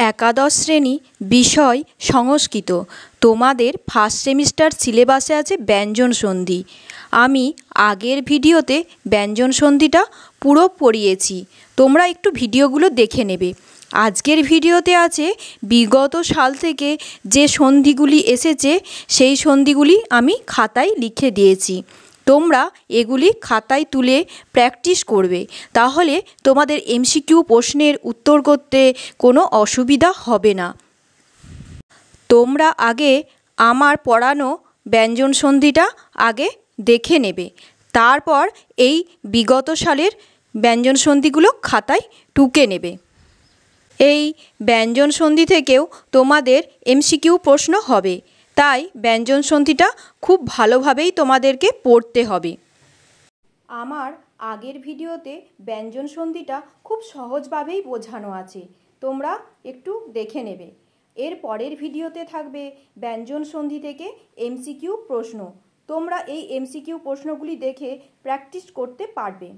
একাদশ শ্রেণী বিষয় সংস্কৃত। তোমাদের ফার্স্ট সেমিস্টার সিলেবাসে আছে ব্যঞ্জন সন্ধি। আমি আগের ভিডিওতে ব্যঞ্জন সন্ধিটা পুরো পড়িয়েছি, তোমরা একটু ভিডিওগুলো দেখে নেবে। আজকের ভিডিওতে আছে বিগত সাল থেকে যে সন্ধিগুলি এসেছে সেই সন্ধিগুলি আমি খাতায় লিখে দিয়েছি। তোমরা এগুলি খাতায় তুলে প্র্যাকটিস করবে, তাহলে তোমাদের এমসিকিউ প্রশ্নের উত্তর করতে কোনো অসুবিধা হবে না। তোমরা আগে আমার পড়ানো ব্যঞ্জন সন্ধিটা আগে দেখে নেবে, তারপর এই বিগত সালের ব্যঞ্জন সন্ধিগুলো খাতায় টুকে নেবে। এই ব্যঞ্জন সন্ধি থেকেও তোমাদের এমসিকিউ প্রশ্ন হবে, তাই ব্যঞ্জন সন্ধিটা খুব ভালোভাবেই তোমাদেরকে পড়তে হবে। আমার আগের ভিডিওতে ব্যঞ্জন সন্ধিটা খুব সহজভাবেই বোঝানো আছে, তোমরা একটু দেখে নেবে। এর পরের ভিডিওতে থাকবে ব্যঞ্জন সন্ধি থেকে এমসিকিউ প্রশ্ন। তোমরা এই এমসিকিউ প্রশ্নগুলি দেখে প্র্যাকটিস করতে পারবে।